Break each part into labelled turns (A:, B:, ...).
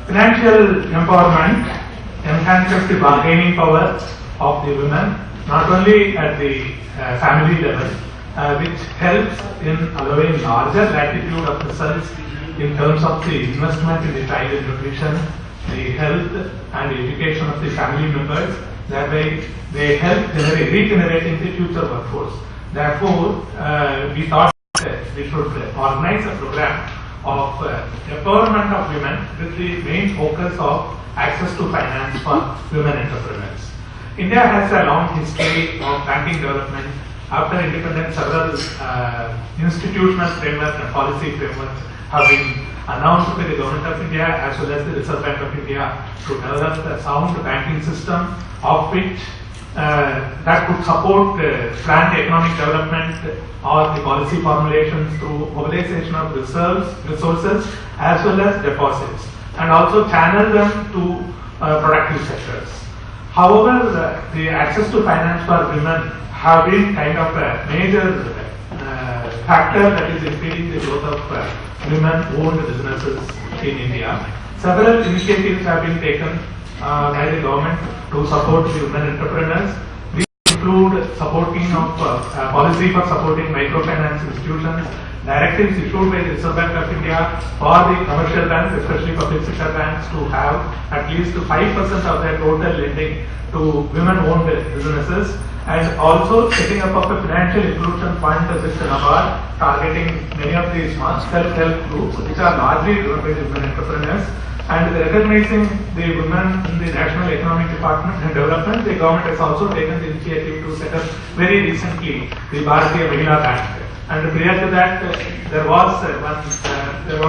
A: Financial empowerment enhances the bargaining power of the women, not only at the family level, which helps in allowing larger latitude of results in terms of the investment in the child nutrition, the health and education of the family members. Thereby, they help regenerating the future workforce. Therefore, we thought we should organize a program of empowerment of women with the main focus of access to finance for women entrepreneurs. India has a long history of banking development. After independence, several institutional frameworks and policy frameworks have been announced by the Government of India as well as the Reserve Bank of India to develop a sound banking system of which that could support planned economic development or the policy formulations through mobilization of resources as well as deposits, and also channel them to productive sectors. However, the access to finance for women have been kind of a major factor that is impeding the growth of women-owned businesses in India. Several initiatives have been taken by the government to support the women entrepreneurs. These include supporting of policy for supporting microfinance institutions, directives issued by the Reserve Bank of India for the commercial banks, especially public sector banks, to have at least 5% of their total lending to women-owned businesses, and also setting up of a financial inclusion fund with NABARD, targeting many of these self-help groups which are largely run by the women entrepreneurs. And recognizing the women in the National Economic Department and Development, the government has also taken the initiative to set up very recently the Bharatiya Mahila Bank. And prior to that, there was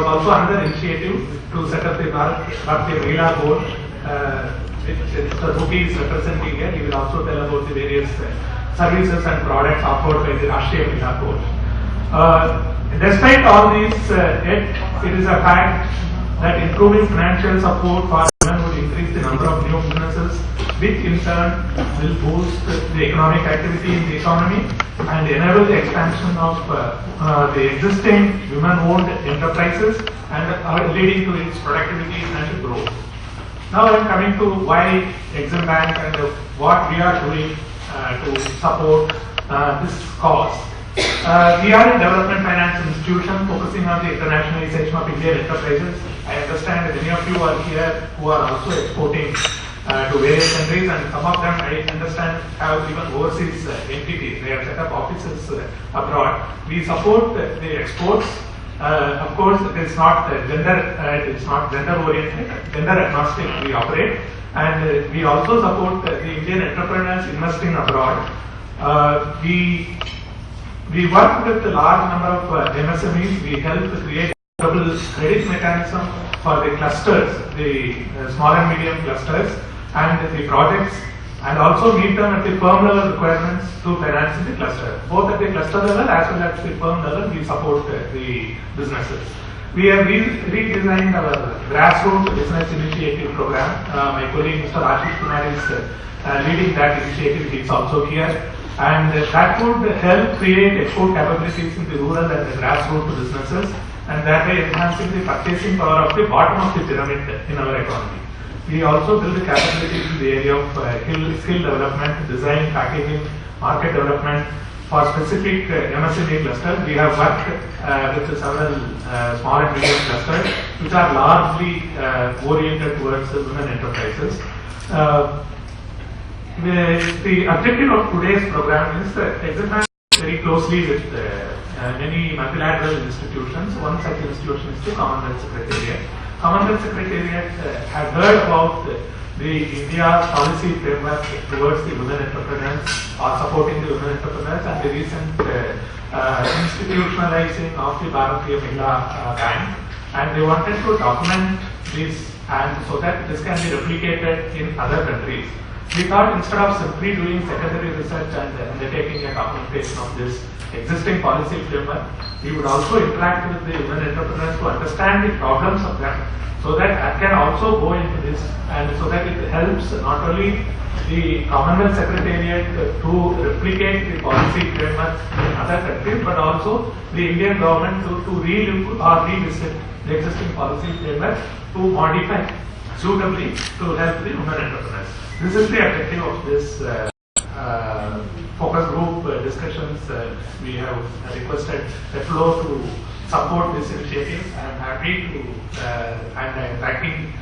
A: also another initiative to set up the Bharatiya Mahila Board, which Mr. Rupi is representing here. He will also tell about the various services and products offered by the Rashtriya Mahila Board. Despite all these, it is a fact that improving financial support for women would increase the number of new businesses, which in turn will boost the economic activity in the economy and enable the expansion of the existing women-owned enterprises and leading to its productivity and growth. Now I am coming to why Exim Bank and what we are doing to support this cause. We are a development finance institution focusing on the internationalization of Indian enterprises. I understand that many of you are here who are also exporting to various countries, and some of them I understand have even overseas entities. They have set up offices abroad. We support the exports. Of course, it is not gender oriented, gender agnostic we operate, and we also support the Indian entrepreneurs investing abroad. We work with a large number of MSMEs. We help create a credit mechanism for the clusters, the small and medium clusters, and the projects, and also meet them at the firm level requirements to finance in the cluster. Both at the cluster level as well as the firm level, we support the businesses. We have redesigned our grassroots business initiative program. My colleague Mr. Ashish Kumar is leading that initiative. He is also here. And that would help create export capabilities in the rural and the grassroots businesses, and thereby enhancing the purchasing power of the bottom of the pyramid in our economy. We also build the capabilities in the area of skill development, design, packaging, market development for specific MSME clusters. We have worked with several small and medium clusters which are largely oriented towards women enterprises. The objective of today's program is examine very closely with many multilateral institutions. One such institution is the Commonwealth Secretariat. Commonwealth Secretariat has heard about the India policy framework towards the women entrepreneurs or supporting the women entrepreneurs, and the recent institutionalizing of the Bharatiya Mahila Bank, and they wanted to document this and so that this can be replicated in other countries. We thought instead of simply doing secondary research and undertaking a documentation of this existing policy framework, we would also interact with the women entrepreneurs to understand the problems of them, so that I can also go into this, and so that it helps not only the Commonwealth Secretariat to replicate the policy framework in other countries, but also the Indian government to relook or revisit the existing policy framework to modify suitably to help the women entrepreneurs. This is the objective of this focus group discussions. We have requested the floor to support this initiative. I am happy to and I am thanking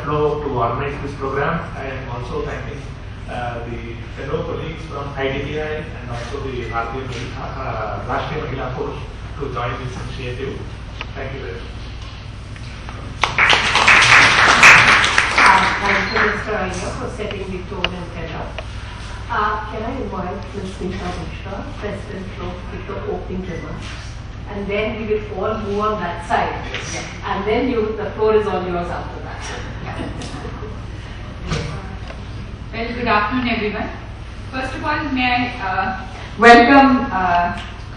A: Flo to organize this program. I am also thanking the fellow colleagues from IDBI and also the Rashtriya Mahila Force to join this initiative. Thank you very much.
B: Thank you, Mr. Iyer, for setting the tone and tenor. Can I invite Ms. Nisha Mishra, President Flo, to give the opening remarks? And then we will all move on that side.
A: Yes.
B: And then the floor is all yours after that.
C: Well, good afternoon, everyone. First of all, may I welcome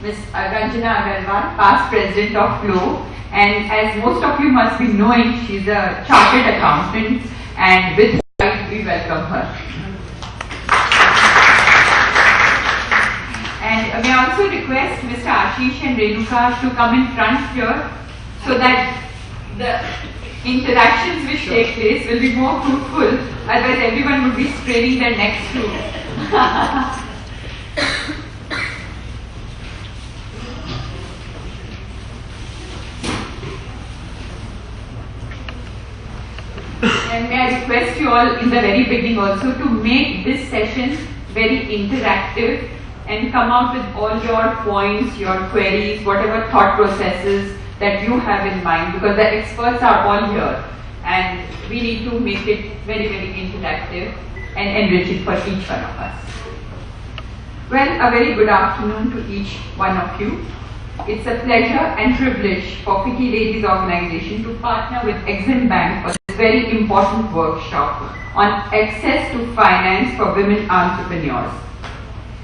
C: Ms. Ranjana Agarwal, past President of Flo. And as most of you must be knowing, she's a chartered accountant, and with pride we welcome her. And may I also request Mr. Ashish and Renuka to come in front here, so that the interactions which take place will be more fruitful, otherwise everyone would be straining their necks through. And may I request you all in the very beginning also to make this session very interactive and come out with all your points, your queries, whatever thought processes that you have in mind, because the experts are all here and we need to make it very, very interactive and enriching for each one of us. Well, a very good afternoon to each one of you. It's a pleasure and privilege for FICCI Ladies Organization to partner with Exim Bank for this very important workshop on access to finance for women entrepreneurs.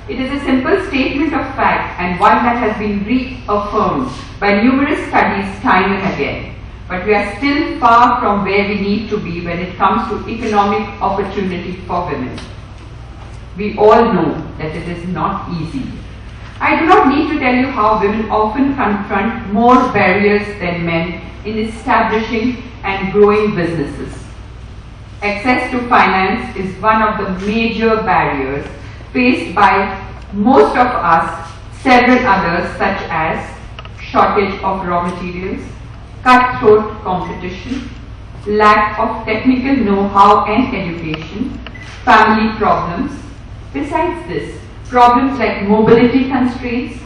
C: It is a simple statement of fact and one that has been reaffirmed by numerous studies time and again. But we are still far from where we need to be when it comes to economic opportunity for women. We all know that it is not easy. I do not need to tell you how women often confront more barriers than men in establishing and growing businesses. Access to finance is one of the major barriers faced by most of us, several others such as shortage of raw materials, cutthroat competition, lack of technical know-how and education, family problems. Besides this, problems like mobility constraints,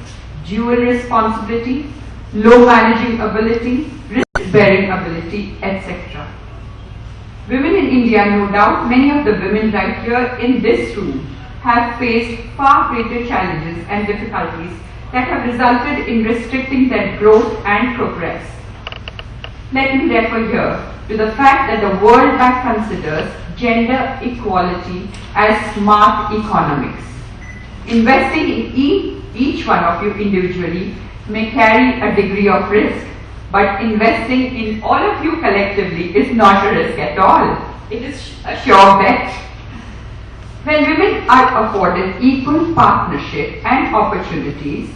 C: dual responsibility, low managing ability, risk-bearing ability, etc. Women in India, no doubt, many of the women right here in this room have faced far greater challenges and difficulties that have resulted in restricting their growth and progress. Let me refer here to the fact that the World Bank considers gender equality as smart economics. Investing in each one of you individually may carry a degree of risk, but investing in all of you collectively is not a risk at all. It is a sure bet. When women are afforded equal partnership and opportunities,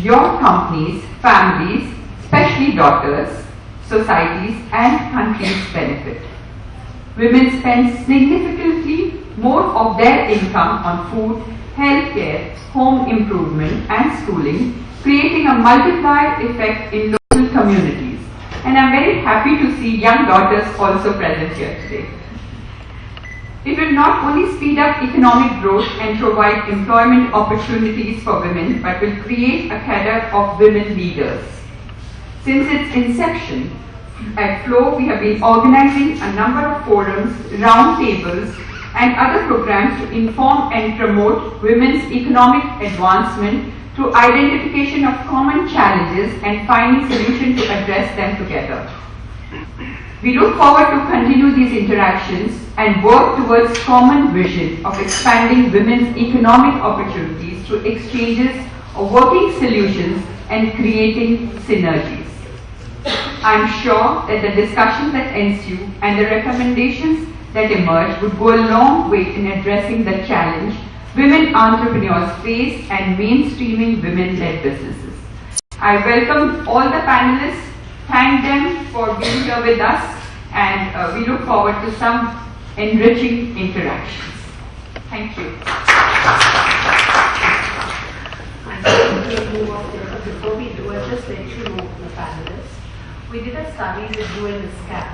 C: your companies, families, especially daughters, societies and countries benefit. Women spend significantly more of their income on food, healthcare, home improvement and schooling, creating a multiplier effect in local communities. And I am very happy to see young daughters also present here today. It will not only speed up economic growth and provide employment opportunities for women, but will create a cadre of women leaders. Since its inception, at Flo, we have been organizing a number of forums, roundtables, and other programs to inform and promote women's economic advancement through identification of common challenges and finding solutions to address them together. We look forward to continue these interactions and work towards common vision of expanding women's economic opportunities through exchanges of working solutions and creating synergies. I am sure that the discussions that ensue and the recommendations that emerge would go a long way in addressing the challenge women entrepreneurs face and mainstreaming women-led businesses. I welcome all the panelists, thank them for being here with us, and we look forward to some enriching interactions. Thank you.
B: Before we do, I'll just let you know, the panelists, we did a study with UNISCAP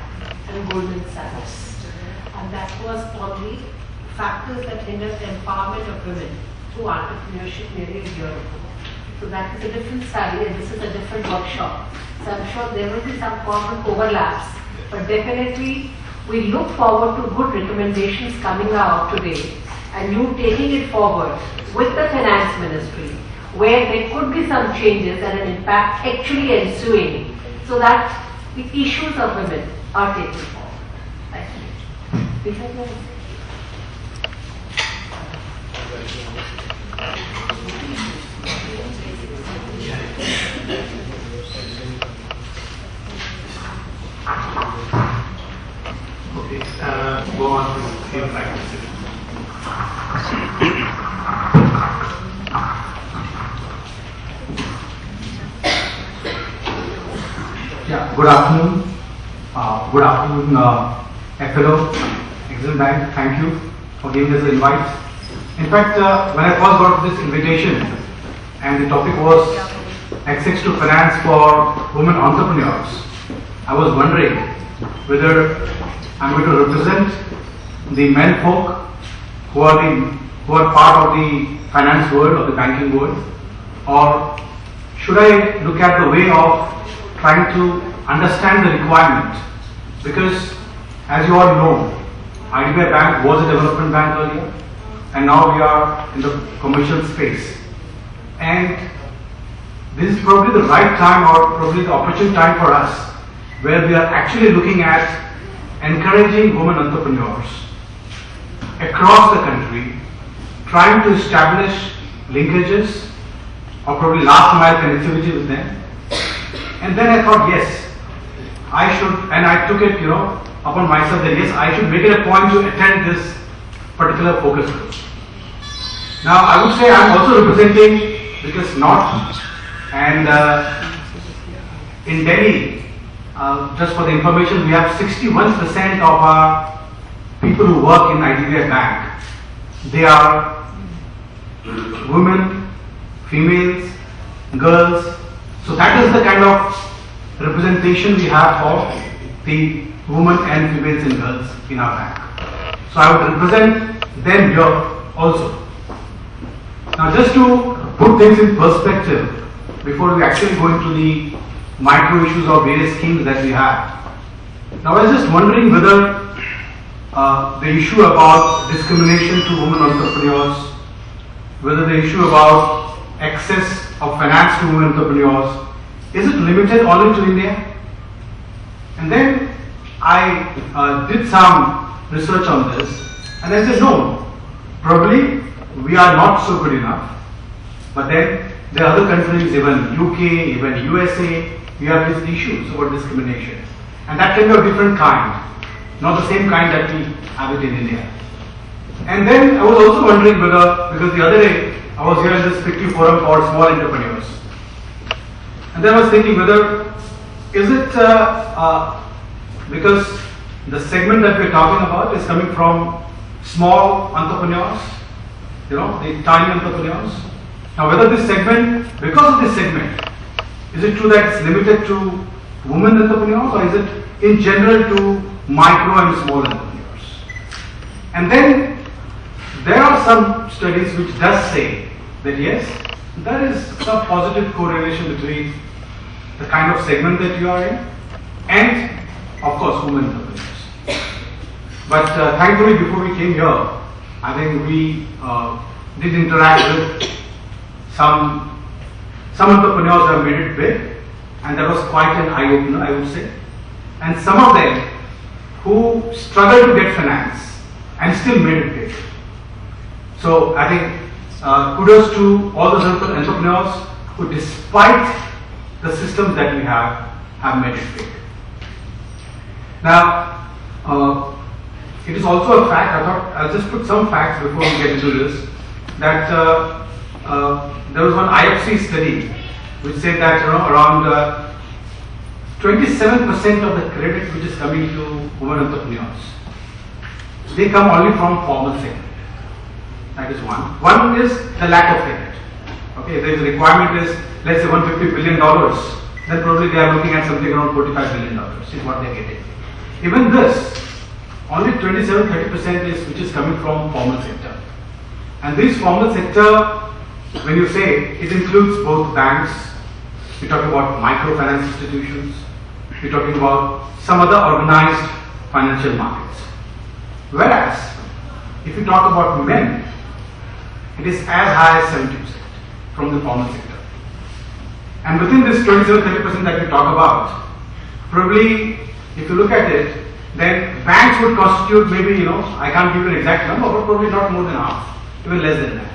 B: and Goldman Sachs, and that was on the factors that hinder the empowerment of women through entrepreneurship nearly a year ago. So that is a different study and this is a different workshop. So I'm sure there will be some common overlaps, but definitely we look forward to good recommendations coming out today and you taking it forward with the Finance Ministry, where there could be some changes and an impact actually ensuing so that the issues of women are taken forward. Thank you.
A: Okay, go on to field practice.
D: Yeah, good afternoon. FLO, Exim Bank, thank you for giving us the invite. In fact, when I first got this invitation and the topic was access to finance for women entrepreneurs, I was wondering whether I'm going to represent the men folk who are part of the finance world, of the banking world, or should I look at the way of trying to understand the requirement? Because as you all know, IDBI Bank was a development bank earlier, and now we are in the commercial space. And this is probably the right time, or probably the opportune time for us, where we are actually looking at encouraging women entrepreneurs across the country, trying to establish linkages or probably last mile connectivity with them. And then I thought, yes, I should, and I took it, upon myself that yes, I should make it a point to attend this particular focus group. Now, I would say I'm also representing, because not, and in Delhi, just for the information, we have 61% of our people who work in IDBI Bank. They are women, females, girls. So that is the kind of representation we have for the women and females and girls in our bank. So I would represent them here also. Now, just to put things in perspective, before we actually go into the micro issues of various schemes that we have. Now, I was just wondering whether the issue about discrimination to women entrepreneurs, whether the issue about access of finance to women entrepreneurs, is it limited only to India? And then I did some research on this, and I said, no, probably we are not so good enough. But then there are other countries, even UK, even USA, we have these issues about discrimination. And that can be of different kind, not the same kind that we have it in India. And then I was also wondering whether, because the other day I was here in this FICCI forum for small entrepreneurs. And then I was thinking whether, is it because the segment that we're talking about is coming from small entrepreneurs, the tiny entrepreneurs. Now, whether this segment, because of this segment, is it true that it's limited to women entrepreneurs, or is it in general to micro and small entrepreneurs? And then there are some studies which does say that yes, there is some positive correlation between the kind of segment that you are in and, of course, women entrepreneurs. But thankfully, before we came here, I think we did interact with some entrepreneurs who have made it big, and that was quite an eye-opener, I would say. And some of them who struggled to get finance and still made it big. So I think kudos to all those entrepreneurs who, despite the systems that we have made it big. Now, it is also a fact, I thought I'll just put some facts before we get into this, that there was one IFC study which said that around 27% of the credit which is coming to women entrepreneurs, they come only from formal segment. That is one. One is the lack of credit. Okay, if the requirement is, let's say, $150 billion, then probably they are looking at something around $45 billion is what they are getting. Even this, only 27-30% is which is coming from formal sector. And this formal sector, when you say, it includes both banks, we talk about microfinance institutions, we're talking about some other organized financial markets. Whereas, if you talk about men, it is as high as 70% from the formal sector. And within this 27-30% that we talk about, probably, if you look at it, then banks would constitute maybe, I can't give you an exact number, but probably not more than half, even less than that.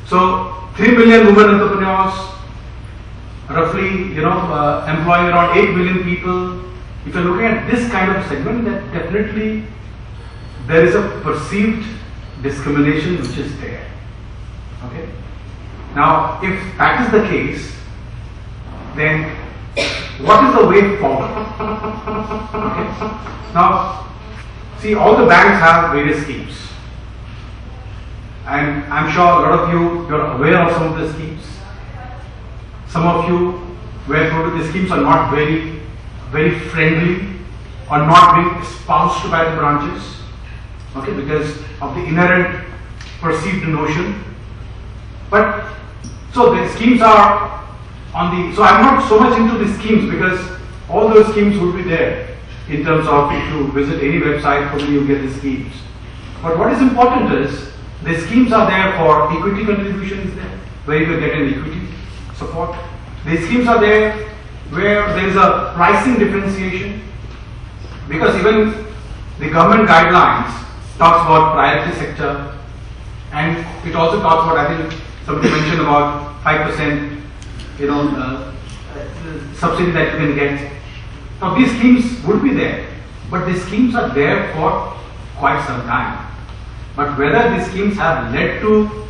D: So, 3 million women entrepreneurs, roughly, employing around 8 million people. If you're looking at this kind of segment, then definitely there is a perceived discrimination which is there. Okay. Now, if that is the case, then what is the way forward? Okay. Now, see, all the banks have various schemes, and I'm sure a lot of you are aware of some of the schemes. Some of you, where probably the schemes are not very, very friendly or not being espoused by the branches, okay, because of the inherent perceived notion. But so the schemes are on the. So I'm not so much into the schemes because all those schemes would be there in terms of if you visit any website, probably you get the schemes. But what is important is the schemes are there for equity contribution is there, where you can get an equity support. The schemes are there where there is a pricing differentiation, because even the government guidelines talks about priority sector, and it also talks about, I think somebody mentioned about 5% subsidy that you can get. Now these schemes would be there, but the schemes are there for quite some time. But whether these schemes have led to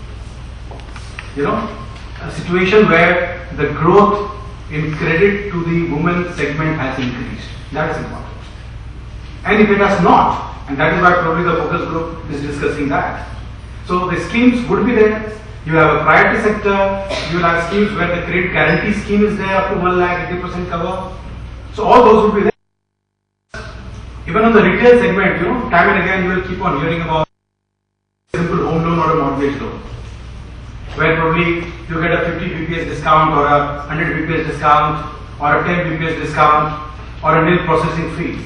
D: a situation where the growth in credit to the women segment has increased, that is important. And if it has not, and that is why probably the focus group is discussing that. So the schemes would be there. You have a priority sector, you will have schemes where the credit guarantee scheme is there up to 1 lakh, 80% cover. So all those would be there. Even on the retail segment, time and again you will keep on hearing about a simple home loan or a mortgage loan, where probably you get a 50 bps discount or a 100 bps discount or a 10 bps discount or a nil processing fee.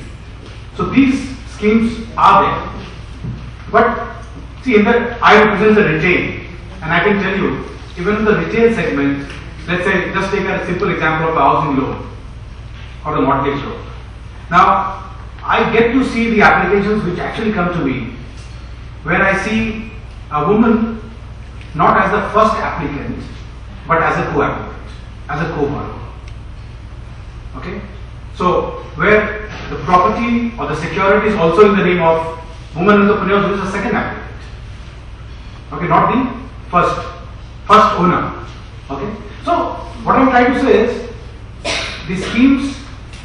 D: So these schemes are there. But see, I represent the retail, and I can tell you, even in the retail segment, let's say, just take a simple example of a housing loan or a mortgage loan. Now, I get to see the applications which actually come to me, where I see a woman not as the first applicant, but as a co-applicant, as a co-borrower. Okay? So, where the property or the security is also in the name of woman entrepreneurs who is a second applicant. Okay, not the first owner. Okay? So, what I'm trying to say is, the schemes,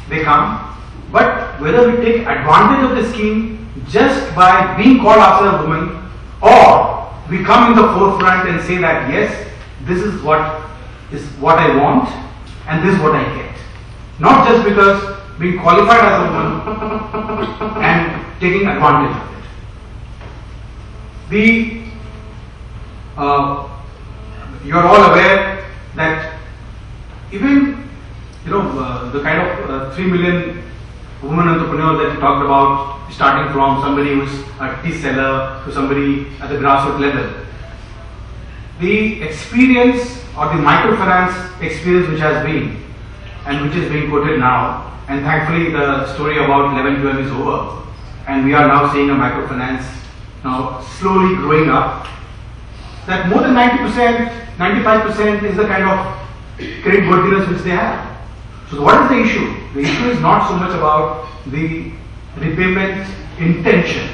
D: they come, but whether we take advantage of the scheme just by being called after a woman, or we come in the forefront and say that yes, this is what I want and this is what I get. Not just because being qualified as a woman and taking advantage of it. You are all aware that even the kind of 3 million women entrepreneurs that you talked about, starting from somebody who is a tea seller to somebody at the grassroots level. The experience or the microfinance experience which has been and which is being quoted now, and thankfully the story about 11-12 is over, and we are now seeing a microfinance now slowly growing up. that more than 90%, 95% is the kind of credit worthiness which they have. So what is the issue? The issue is not so much about the repayment intention,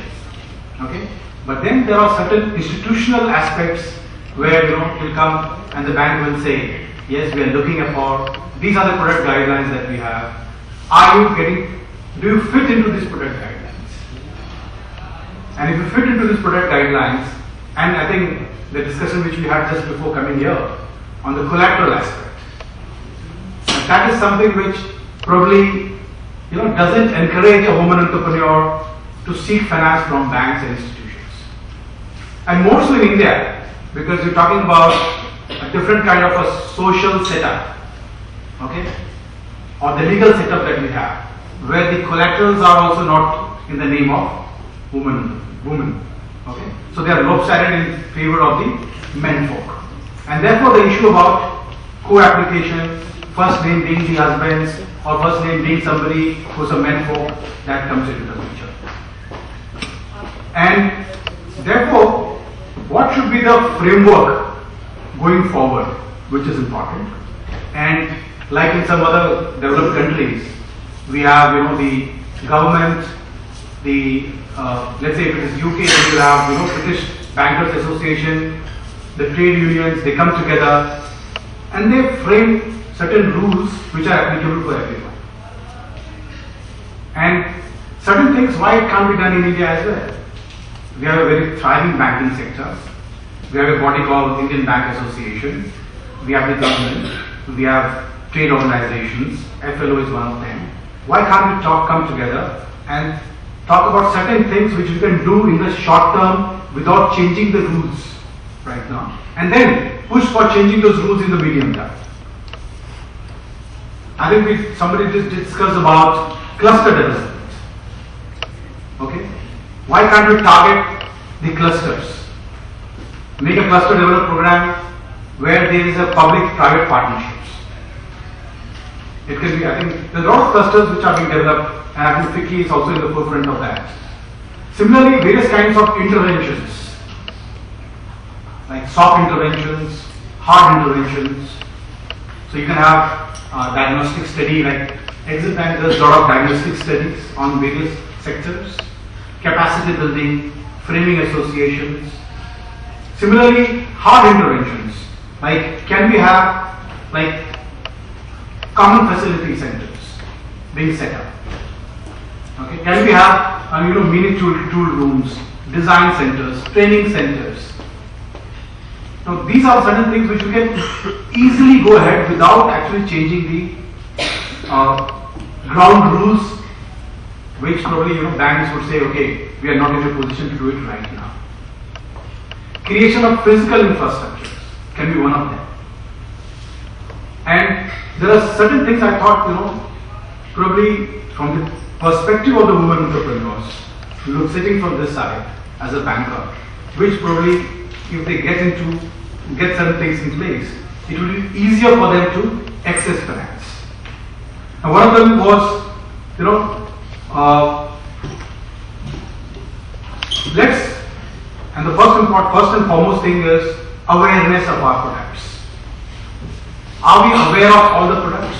D: okay? But then there are certain institutional aspects where it will come and the bank will say, yes, we are looking for these are the product guidelines that we have. Do you fit into these product guidelines? And if you fit into these product guidelines, and I think the discussion which we had just before coming here on the collateral aspect, that is something which probably doesn't encourage a woman entrepreneur to seek finance from banks and institutions. And more so in India, because you're talking about a different kind of a social setup, okay, or the legal setup that we have, where the collaterals are also not in the name of women, okay. So they are lopsided in favor of the men folk, and therefore the issue about co-application, first name being the husband's or first name being somebody who's a men folk, that comes into the picture. And therefore, what should be the framework going forward, which is important? And like in some other developed countries, we have the government, the let's say if it is UK, then you have British Bankers Association, the trade unions, they come together and they frame certain rules which are applicable to everyone. And certain things, why it can't be done in India as well? We have a very thriving banking sector. We have a body called Indian Bank Association. We have the government. We have trade organizations. FLO is one of them. Why can't we come together and talk about certain things which we can do in the short term without changing the rules right now, and then push for changing those rules in the medium term? I think somebody just discussed about cluster development. Okay, why can't we target the clusters? Make a cluster development program where there is a public-private partnerships. It can be, I think, there are a lot of clusters which are being developed, and I think FICCI is also in the forefront of that. Similarly, various kinds of interventions, like soft interventions, hard interventions. So you can have diagnostic study, like Exim Bank does a lot of diagnostic studies on various sectors, capacity building, framing associations. Similarly, hard interventions, like can we have common facility centers being set up? Okay, can we have mini tool rooms, design centers, training centers? Now these are certain things which you can easily go ahead without actually changing the ground rules, which probably banks would say, okay, we are not in a position to do it right now. Creation of physical infrastructures can be one of them. And there are certain things I thought, probably from the perspective of the women entrepreneurs, sitting from this side as a banker, which probably if they get certain things in place, it will be easier for them to access finance. And one of them was, and the first and foremost thing is awareness of our products. Are we aware of all the products?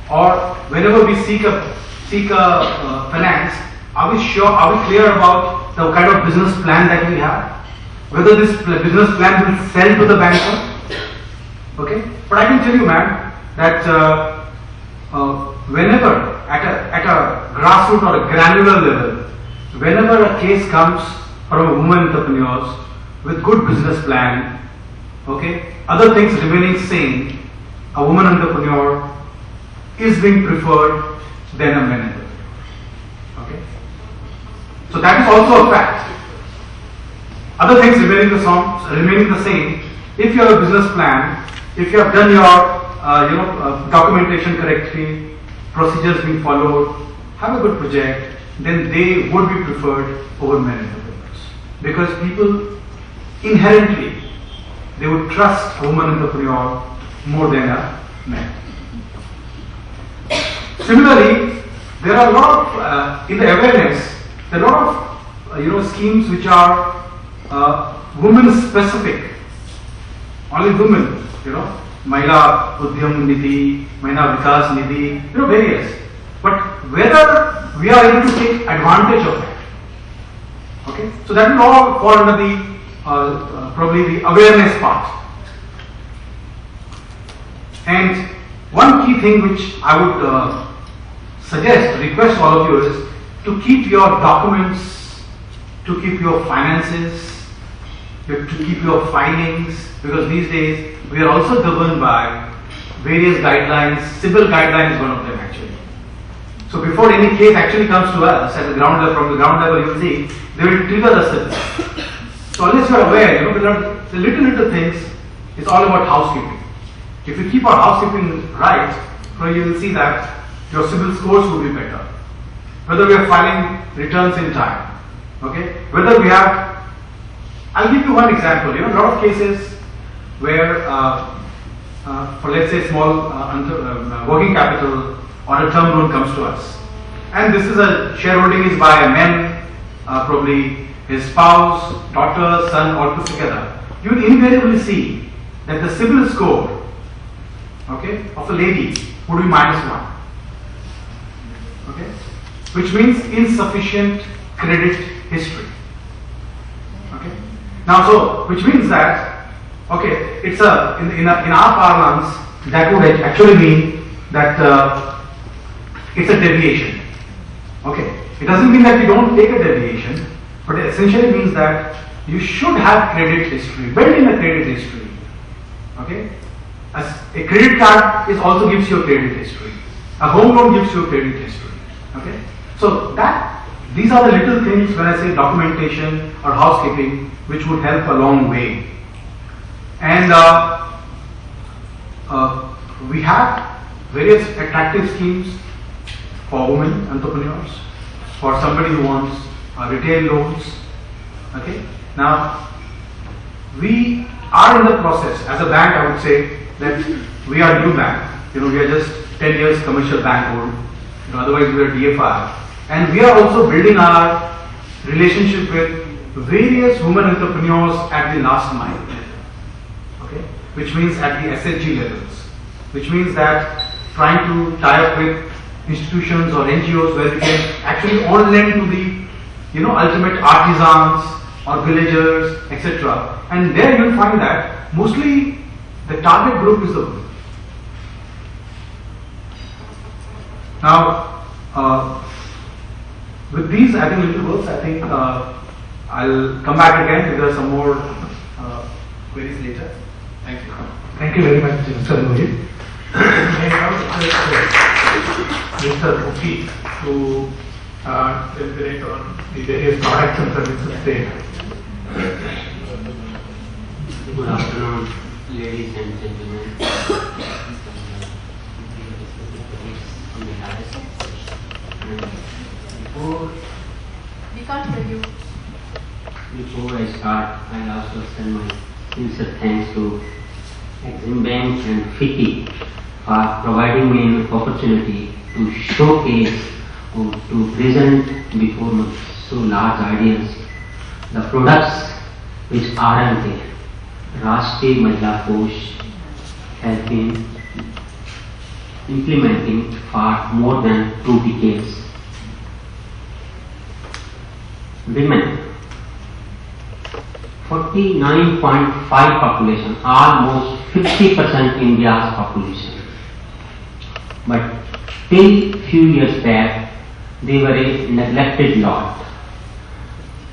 D: Or whenever we seek a finance, are we clear about the kind of business plan that we have? Whether this business plan will sell to the banker? Okay? But I can tell you, ma'am, that whenever at a grassroots or a granular level, whenever a case comes from a woman entrepreneurs with good business plan, okay, other things remaining same, a woman entrepreneur is being preferred than a man entrepreneur. Okay? So that is also a fact. Other things remaining the same, if you have a business plan, if you have done your documentation correctly, procedures being followed, have a good project, then they would be preferred over men entrepreneurs. Because people inherently, they would trust a woman entrepreneur more than a man. Similarly, there are a lot of, in the awareness, there are a lot of schemes which are women specific, only women, Mahila Udyam Nidhi, Mahila Vikas Nidhi, various. But whether we are able to take advantage of that, okay? So that will all fall under the probably the awareness part. And one key thing which I would request all of you is to keep your documents, to keep your finances, to keep your filings, because these days we are also governed by various guidelines. CIBIL guideline is one of them actually. So before any case actually comes to us at the ground level, from the ground level, you will see they will trigger the CIBIL. So unless you are aware, the little things, it's all about housekeeping. If you keep our housekeeping right, you will see that your CIBIL scores will be better. Whether we are filing returns in time, okay? Whether we have, I'll give you one example. A lot of cases where, for let's say small working capital or a term loan comes to us, and this is a shareholding is by a man, probably his spouse, daughter, son, all put together. You will invariably see that the CIBIL score, okay, of a lady would be -1. Okay, which means insufficient credit history. Okay, now which means that, okay, it's in our parlance that would actually mean that it's a deviation. Okay, it doesn't mean that you don't take a deviation, but it essentially means that you should have credit history, build in a credit history. Okay, as a credit card also gives you a credit history. A home loan gives you a credit history. Okay, so these are the little things when I say documentation or housekeeping, which would help a long way. And we have various attractive schemes for women entrepreneurs, for somebody who wants retail loans. Okay, now we are in the process as a bank. I would say that we are new bank. We are just 10 years commercial bank old. Otherwise we are DFI, and we are also building our relationship with various women entrepreneurs at the last mile. Okay, which means at the SHG levels, which means that trying to tie up with institutions or NGOs where we can actually on lend to the ultimate artisans or villagers, etc. And there you will find that mostly the target group is the women. Now, with these, I think, little words, I think I'll come back again if there are some more queries later. Thank you.
A: Thank you very much, Mr. Mohit. May I now request Mr. Mukhi to deliberate on the various products and services there.
E: Good afternoon, ladies and gentlemen.
B: We can't hear you.
E: Before I start, I also send my sincere thanks to Exim Bank and FICCI for providing me an opportunity to showcase or to present before so large audience the products which RMK, Rashtriya Mahila Kosh, has been implementing for more than 2 decades. Women, 49.5 population, almost 50% India's population. But till few years back, they were a neglected lot.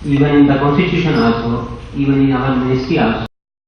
E: Even in the constitution also, even in our ministry also,